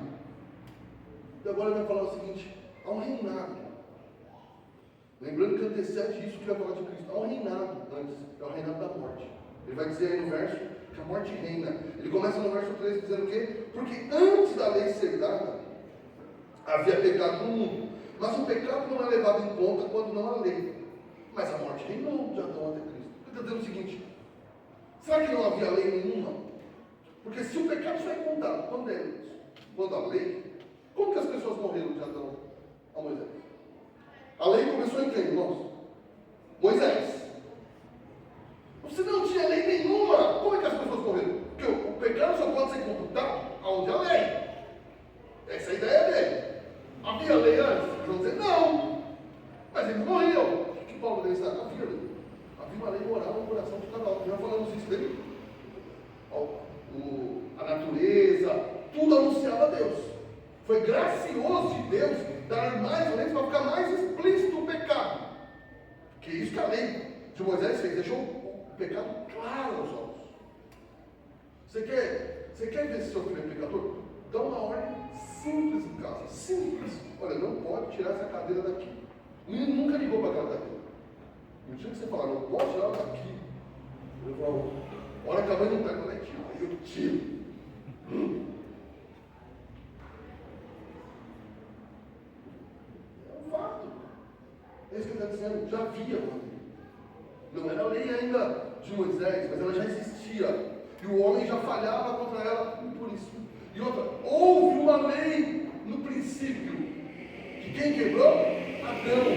E agora ele vai falar o seguinte: há um reinado. Lembrando que antecede isso que vai falar de Cristo. Há um reinado antes, é o reinado da morte. Ele vai dizer aí no verso que a morte reina. Ele começa no verso 13 dizendo o quê? Porque antes da lei ser dada, havia pecado no mundo. Mas o pecado não é levado em conta quando não há lei. Mas a morte reinou de Adão até Cristo. Ele está dizendo o seguinte: será que não havia lei nenhuma? Porque se o pecado só é contado quando há lei, como que as pessoas morreram de Adão a Moisés? A lei começou em quem, irmãos? Moisés. Se não tinha lei nenhuma, como é que as pessoas morreram? Porque o pecado só pode ser computado aonde há lei. Essa é a ideia dele. Havia lei antes? Eles vão dizer não. Mas eles morriam. O que Paulo disse? Havia lei. Havia uma lei moral no coração de cada um. Já falamos isso dele. A natureza, tudo anunciava a Deus. Foi gracioso de Deus dar mais leis para ficar mais explícito o pecado. Que é isso que a lei de Moisés fez, deixou o pecado claro aos olhos. Você quer ver se seu filho é pecador? Dá uma ordem simples em casa, simples. Olha, não pode tirar essa cadeira daqui. O menino nunca ligou para aquela cadeira. No dia que você falar, não pode tirar ela daqui, eu falo: olha que a mãe não está, quando é tiro, aí eu tiro. É isso que ele está dizendo, já havia uma lei. Não era a lei ainda de Moisés, mas ela já existia. E o homem já falhava contra ela por isso. E outra, houve uma lei no princípio. Que quem quebrou? Adão.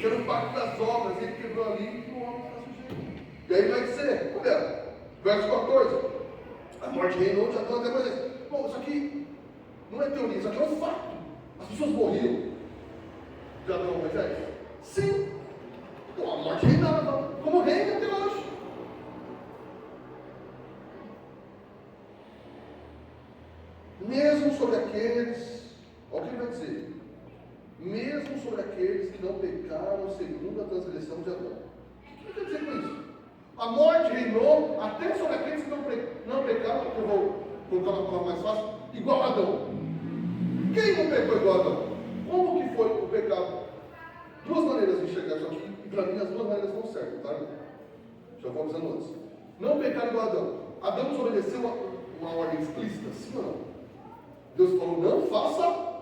que era o pacto das obras, ele quebrou ali e o homem está sujeito. E aí vai dizer, olha, verso 14, a morte reinou de Adão até Moisés. Bom, isso aqui não é teoria, isso aqui é um fato. As pessoas morriam de Adão a Moisés? Sim. Então a morte reinava, como reina até hoje. Mesmo sobre aqueles, olha o que ele vai dizer, mesmo sobre aqueles que não pecaram segundo a transgressão de Adão. O que ele quer dizer com isso? A morte reinou até sobre aqueles que não pecaram, eu vou colocar uma palavra mais fácil, igual a Adão. Quem não pecou igual a Adão? Como que foi o pecado? Duas maneiras de enxergar isso aqui, e para mim as duas maneiras estão certas, tá? Já vou avisando antes. Não pecar igual a Adão. Adão desobedeceu uma ordem explícita, sim ou não? Deus falou, não faça.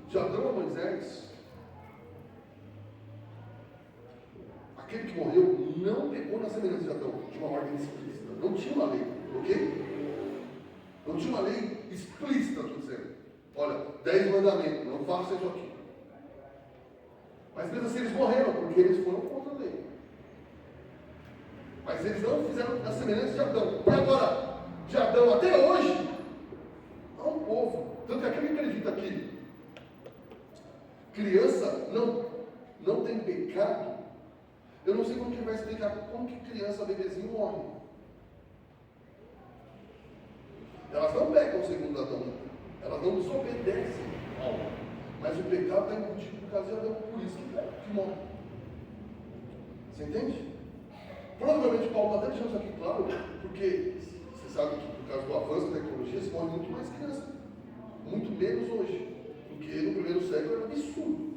De Adão a Moisés, aquele que morreu não pecou na semelhança de Adão, de uma ordem explícita. Não tinha uma lei, ok? Não tinha uma lei explícita, estou dizendo. Olha, 10 mandamentos, não faça isso aqui. Mas mesmo assim eles morreram, porque eles foram contra a lei. Mas eles não fizeram na semelhança de Adão. E agora, de Adão até hoje, há um povo. Tanto que aquele que acredita que criança não tem pecado, eu não sei como que ele vai explicar como que criança, bebezinho, morre. Elas não pecam segundo Adão, elas não desobedecem ao homem. Mas o pecado está embutido por causa de Adão, por isso que morre. Você entende? Provavelmente Paulo está até deixando isso aqui claro, porque você sabe que por causa do avanço da tecnologia se morre muito mais criança. Muito menos hoje. Porque no primeiro século era absurdo.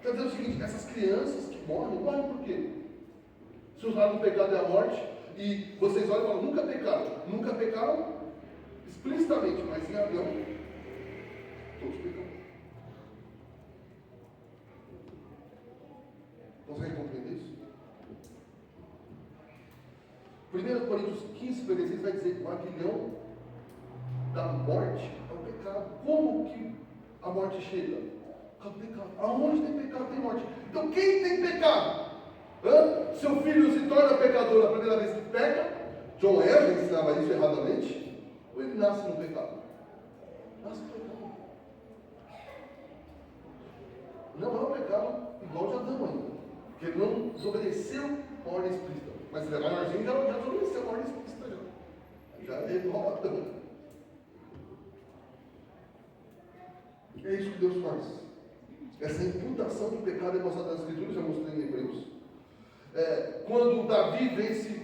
Quer dizer o seguinte, essas crianças que morrem por quê? Se usaram o pecado e a morte, e vocês olham e falam, nunca pecaram. Nunca pecaram explicitamente, mas em Adão, todos pecaram. Consegue compreender isso? 1 Coríntios 15, 56 vai dizer que o aguilhão da morte é o pecado. Como que a morte chega? Com pecado. Aonde tem pecado, tem morte. Então quem tem pecado? Seu filho se torna pecador a primeira vez que peca? John Wesley ensinava isso erradamente? Ou ele nasce no pecado? Nasce no pecado. Não é um pecado igual de Adão ainda. Porque ele não desobedeceu a ordem explícita. Mas ele é maiorzinho, já desobedeceu a ordem explícita. Já é igual a Adão. É isso que Deus faz. Essa imputação do pecado é mostrada nas Escrituras, já mostrei em Hebreus. Quando Davi vence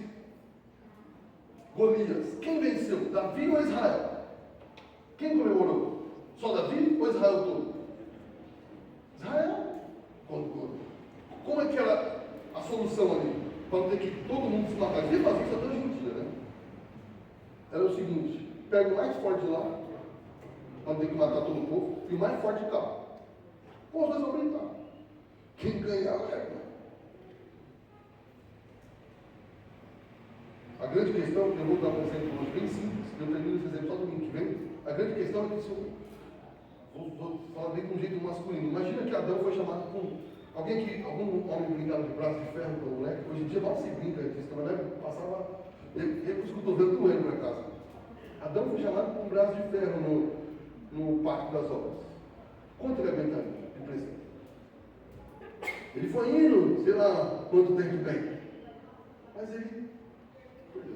Golias, quem venceu? Davi ou Israel? Quem comemorou? Só Davi ou Israel todo? Israel. Como é que era a solução ali? Para não ter que todo mundo se matar. Ele fazia isso até hoje em dia, né? Era o seguinte: pega o mais forte de lá, para não ter que matar todo o povo, e o mais forte de cá. Pô, os dois vão brincar. Quem ganhar, leva. A grande questão, eu vou dar um exemplo hoje bem simples, eu termino esse exemplo só domingo que vem. A grande questão é que se eu vou falar bem com um jeito masculino. Imagina que Adão foi chamado com algum homem brincava de braço de ferro com o moleque. Hoje em dia mal se brinca disso, mas né? Passava ele com os cotovelos doendo para casa. Adão foi chamado com um braço de ferro no pacto das obras. Quanto ele aguentaria de presente? Ele foi indo, sei lá quanto tempo bem. Mas ele perdeu.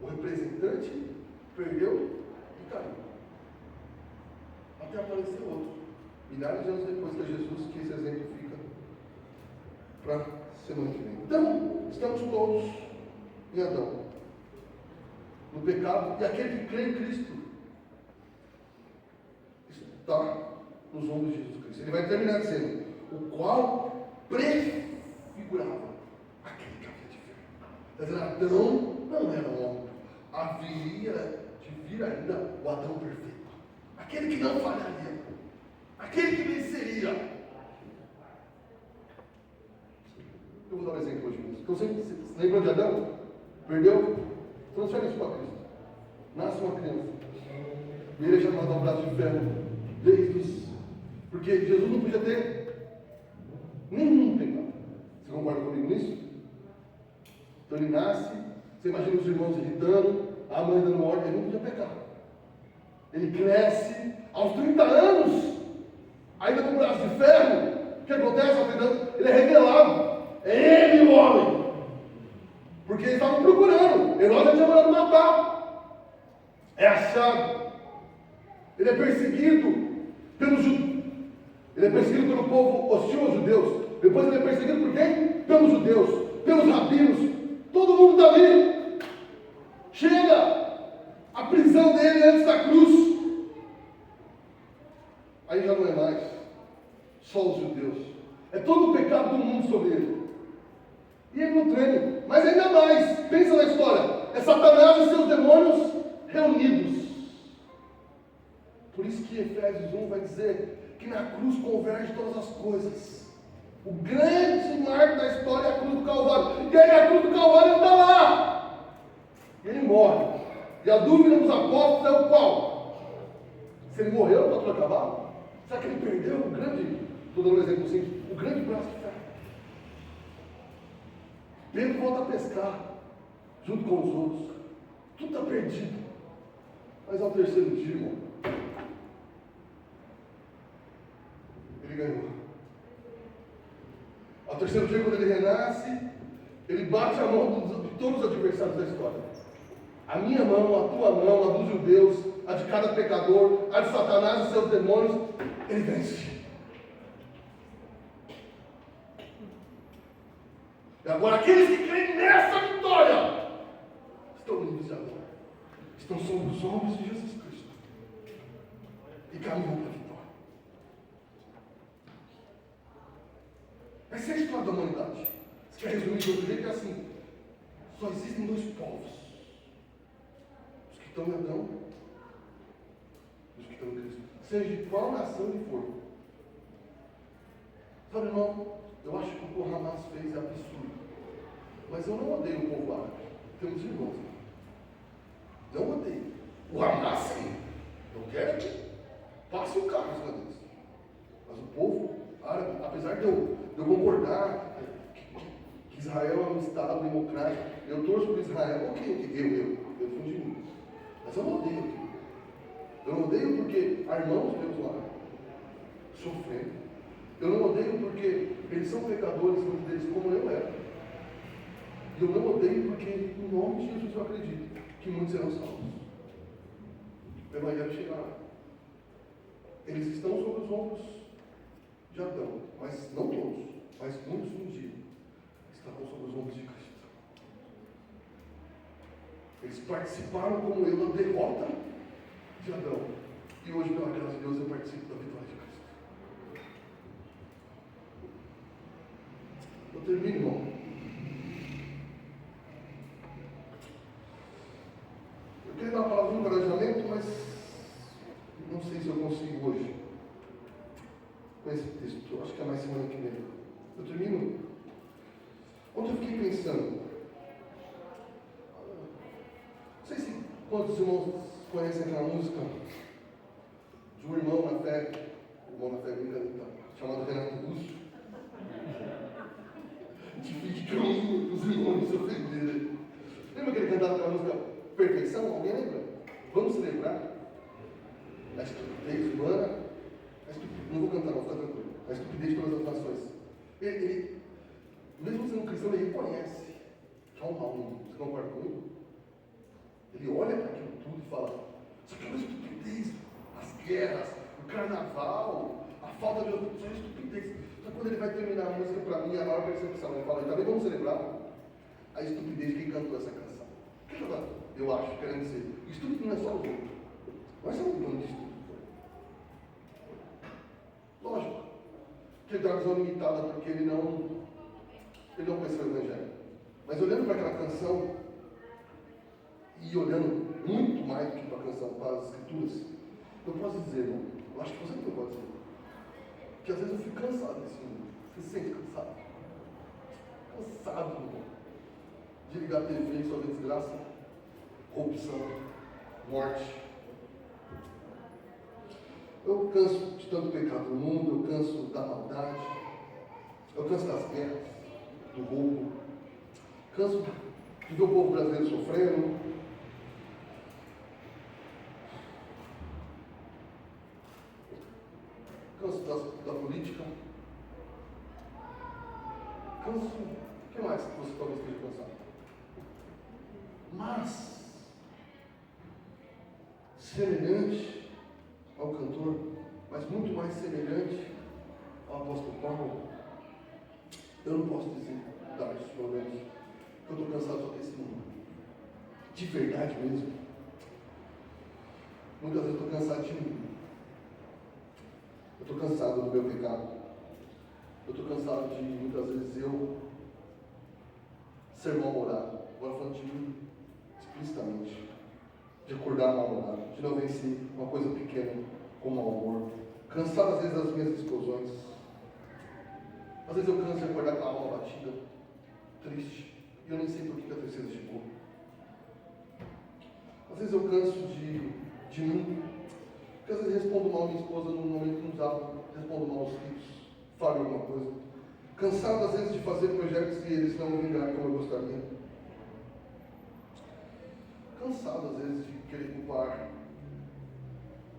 O representante perdeu e caiu. Até aparecer outro. Milhares de anos depois que é Jesus, que esse exemplo fica para semana que vem. Então, estamos todos em Adão, no pecado, e aquele que crê em Cristo está nos ombros de Jesus Cristo. Ele vai terminar dizendo: o qual prefigurava aquele que havia de vir. Quer dizer, Adão não era um homem, haveria de vir ainda o Adão perfeito, aquele que não falharia, aquele que venceria. Eu vou dar um exemplo hoje mesmo. Então, você lembra de Adão? Perdeu? Transfere isso para Cristo. Nasce uma criança. E ele é chamado a um braço de ferro. Desde os... Porque Jesus não podia ter Quando ele nasce, você imagina os irmãos irritando, a mãe dando ordem, ele não podia pecar. Ele cresce, aos 30 anos, ainda com o braço de ferro, o que acontece? Ele é revelado. É ele o homem. Porque eles estavam procurando. Herodes já tinha mandado matar. É achado. Ele é perseguido pelos judeus. Ele é perseguido pelo povo hostil aos judeus. Depois ele é perseguido por quem? Pelos judeus, pelos rabinos. Todo mundo está ali. Chega a prisão dele antes da cruz. Aí já não é mais só os judeus. É todo o pecado do mundo sobre ele. E ele não treme. Mas ainda mais, pensa na história. É Satanás e seus demônios reunidos. Por isso que Efésios 1 vai dizer que na cruz converge todas as coisas. O grande marco da história é a cruz do Calvário. E aí a cruz do Calvário está lá. E ele morre. E a dúvida dos apóstolos é o qual? Se ele morreu para tudo acabar? Será que ele perdeu o grande, estou dando um exemplo simples, o grande braço de ferro? Pedro volta a pescar, junto com os outros. Tudo está perdido. Mas ao terceiro dia, irmão, ele ganhou. Ao terceiro dia, quando ele renasce, ele bate a mão de todos os adversários da história. A minha mão, a tua mão, a dos judeus, a de cada pecador, a de Satanás e seus demônios, ele vence. E agora aqueles que creem nessa vitória estão livres de agora. Estão sob os ombros de Jesus Cristo. E caminham para a vitória. Essa é a história da humanidade. Se quer resumir de outro jeito, é assim. Só existem dois povos. Os que estão em Adão e os que estão em Cristo. Seja de qual nação ele for. Sabe, irmão, eu acho que o que o Hamas fez é absurdo. Mas eu não odeio o povo árabe. Temos irmãos. Não odeio. O Hamas, sim. Eu quero que passe o carro em cima deles. Mas o povo árabe, apesar de eu concordar que Israel é um Estado democrático, eu torço por Israel, eu defendo de mim. Mas eu não odeio aquilo. Eu não odeio porque há irmãos meus lá sofrendo. Eu não odeio porque eles são pecadores, muitos deles, como eu era. E eu não odeio porque, em nome de Jesus, eu acredito que muitos serão salvos. O Evangelho chega lá. Eles estão sobre os ombros de Adão, mas não todos, mas muitos um dia estavam sobre os ombros de Cristo. Eles participaram como eu da derrota de Adão. E hoje, pela graça de Deus, eu participo da vitória de Cristo. Eu termino, irmão. Eu queria dar uma palavra de encorajamento, mas não sei se eu consigo hoje. Com esse texto, eu acho que é mais semana que vem. Eu termino. Ontem eu fiquei pensando. Não sei se quantos irmãos conhecem aquela música de um irmão na fé brincando, chamado Renato Russo. Difícil que os irmãos se ofenderem. Lembra que ele cantava aquela música Perfeição? Alguém lembra? Vamos celebrar a estupidez humana. Não vou cantar, não, fica tranquilo. A estupidez de todas as nações. Ele, mesmo sendo cristão, ele reconhece que há um mal no mundo. Você concorda comigo? Ele olha para aquilo tudo e fala: isso aqui é uma estupidez. As guerras, o carnaval, a falta de isso é estupidez. Só quando ele vai terminar a música, para mim, a maior percepção, ele fala: e também vamos celebrar a estupidez de quem cantou essa canção. O que eu acho, querendo dizer? Estúpido não é só o outro. Nós somos um bando de estúpido. Lógico que ele tem uma visão limitada porque ele não conheceu o Evangelho. Mas olhando para aquela canção e olhando muito mais do que para a canção, para as Escrituras, eu posso dizer, irmão, eu acho que você não pode dizer, que às vezes eu fico cansado desse mundo. Você se sente cansado? Cansado, irmão, de ligar a TV e só ver desgraça, corrupção, morte. Eu canso de tanto pecado no mundo, eu canso da maldade, eu canso das guerras, do roubo, canso de ver o povo brasileiro sofrendo. Canso da política. Canso. O que mais que você talvez esteja cansado? Mas, semelhante ao cantor, mas muito mais semelhante ao apóstolo Paulo, eu não posso dizer, Darcio, pelo menos, que eu estou cansado só desse mundo. De verdade mesmo. Muitas vezes eu estou cansado de mim. Eu estou cansado do meu pecado. Eu estou cansado de, muitas vezes, eu ser mal-humorado. Agora falando de mim, explicitamente. De acordar mal-humorado. De não vencer uma coisa pequena com mau humor. Cansado, às vezes, das minhas explosões. Às vezes eu canso de acordar com a alma batida, triste. E eu nem sei por que a tristeza chegou. Às vezes eu canso de mim. Porque às vezes respondo mal a minha esposa num momento que não usava. Respondo mal aos filhos. Falho alguma coisa. Cansado às vezes de fazer projetos e eles não vingarem como eu gostaria. Cansado às vezes de querer culpar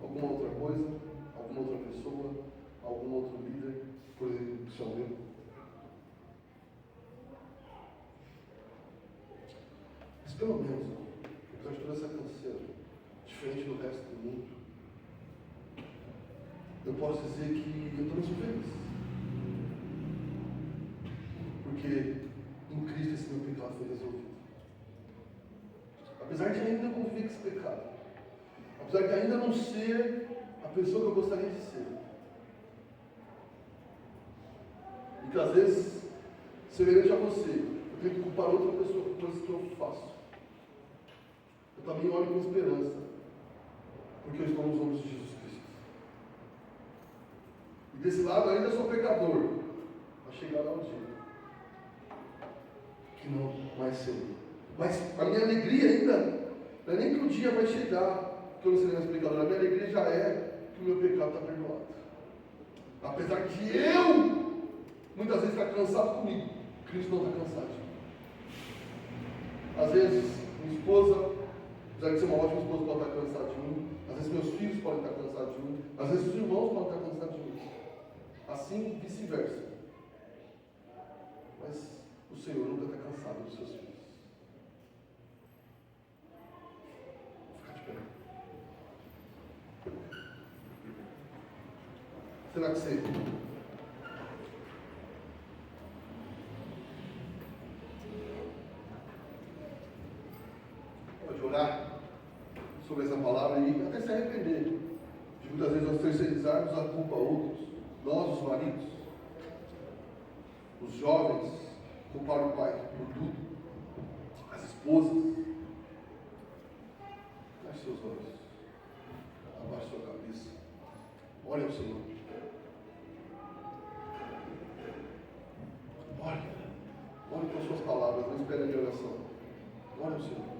alguma outra coisa, alguma outra pessoa, algum outro líder, por exemplo, que sou eu. Mas pelo menos, apesar de toda essa canseira, diferente do resto do mundo, eu posso dizer que eu também sou feliz. Porque em Cristo esse meu pecado foi resolvido. Apesar de ainda conviver com esse pecado, apesar de ainda não ser a pessoa que eu gostaria de ser, e que às vezes, semelhante a você, eu tenho que culpar outra pessoa por coisas que eu faço. Eu também olho com esperança, porque eu estou nos ombros de Jesus Cristo. E desse lado ainda sou pecador, mas chegará o dia que não mais serei. Mas a minha alegria ainda não é nem que o dia vai chegar que eu não serei mais pecador. A minha alegria já é que o meu pecado está perdoado. Apesar de eu muitas vezes estar cansado comigo, Cristo não está cansado de mim. Às vezes minha esposa, apesar de ser uma ótima esposa, pode estar cansada de mim. Às vezes meus filhos podem estar cansados de mim. Às vezes os irmãos podem estar cansados de mim. Assim vice-versa. Mas o Senhor nunca está cansado dos seus filhos. Vou ficar de pé. Será que você pode orar sobre essa palavra e até se arrepender de muitas vezes nós terceirizarmos a culpa a outros, nós os maridos, os jovens, culpar o pai por tudo, as esposas. Feche seus olhos, abaixe sua cabeça, olhe ao Senhor. Olhe com as suas palavras, não espere a minha oração. Olhe ao Senhor.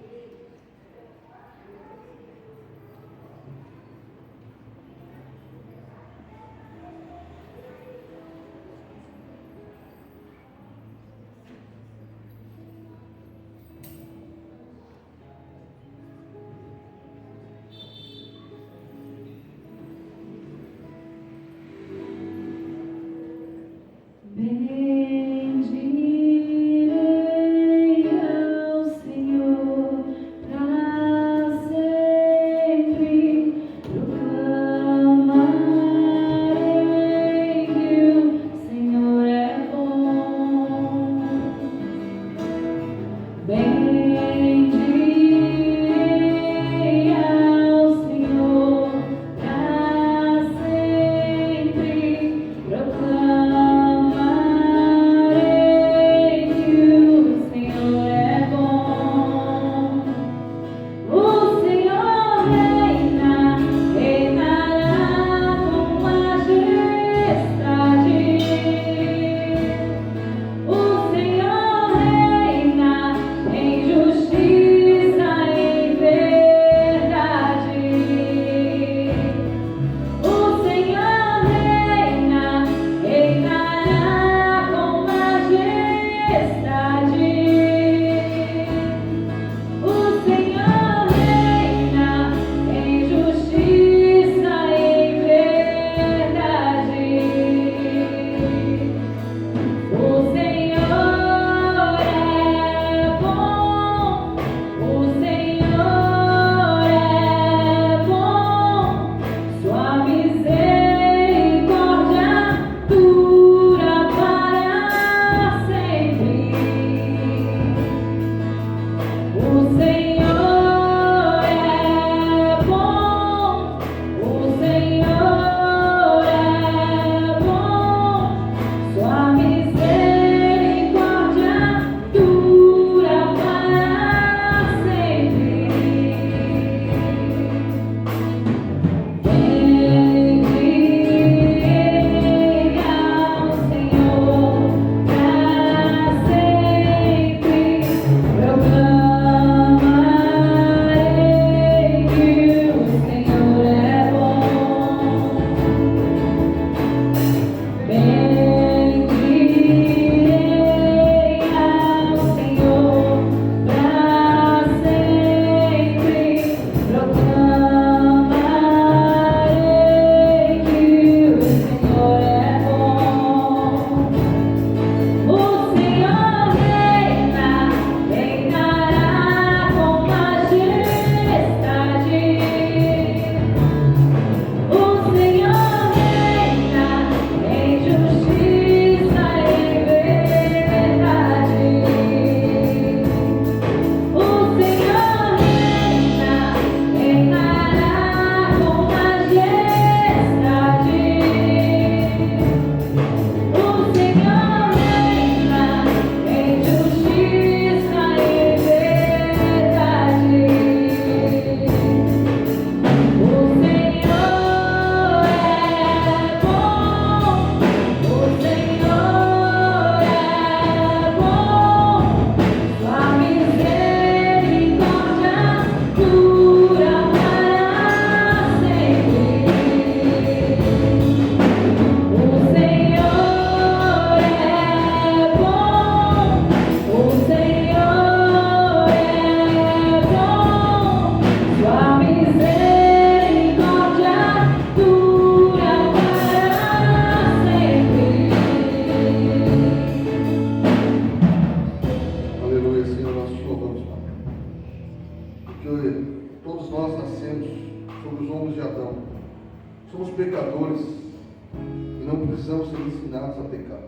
Bendirei ao Senhor. nascemos sobre os ombros de Adão. Somos pecadores e não precisamos ser ensinados a pecar.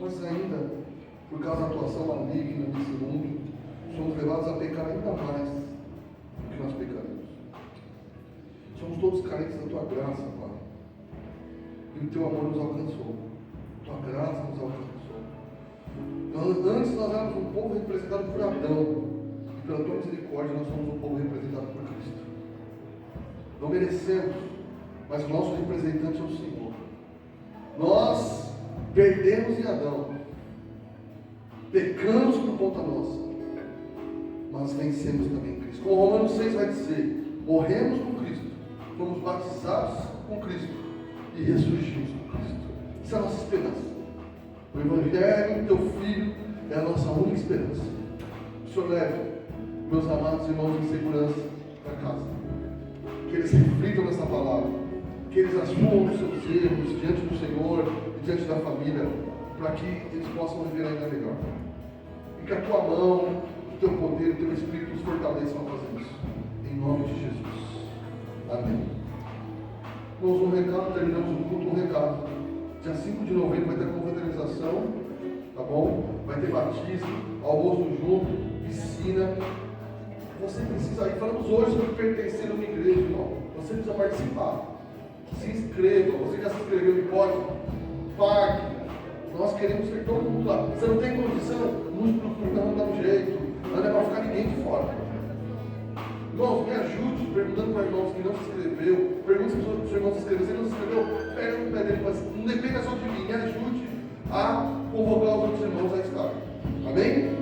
Mas ainda, por causa da atuação maligna desse mundo, somos levados a pecar ainda mais do que nós pecaremos. Somos todos carentes da Tua graça, Pai. E o Teu amor nos alcançou. Tua graça nos alcançou. Antes nós éramos um povo representado por Adão. E pela Tua misericórdia nós somos um povo representado por Cristo. Não merecemos, mas o nosso representante é o Senhor. Nós perdemos em Adão. Pecamos por conta nossa. Mas vencemos também em Cristo. Como Romanos 6 vai dizer, morremos com Cristo, fomos batizados com Cristo e ressurgimos com Cristo. Essa é a nossa esperança. O Evangelho do Teu Filho é a nossa única esperança. O Senhor leve meus amados irmãos em segurança para casa. Que eles reflitam nessa palavra. Que eles assumam os seus erros diante do Senhor e diante da família, para que eles possam viver ainda melhor. E que a Tua mão, o Teu poder, o Teu Espírito nos fortaleçam a fazer isso. Em nome de Jesus. Amém. Irmãos, um recado, terminamos o culto, um recado. Dia 5 de novembro vai ter confraternização, tá bom? Vai ter batismo, almoço junto, piscina. Você precisa ir. Falamos hoje sobre pertencer a uma igreja, irmão. Você precisa participar. Se inscreva. Você já se inscreveu e pode? Pague. Nós queremos ter todo mundo lá. Você não tem condição? Nos procura, não dá um jeito. Não é para ficar ninguém de fora. Irmãos, me ajude, perguntando para irmãos que não se inscreveu. Pergunte se o seu irmão se inscreveu. Se ele não se inscreveu, pega no pé dele. Mas não dependa só de mim. Me ajude a convocar os outros irmãos a estar. Amém?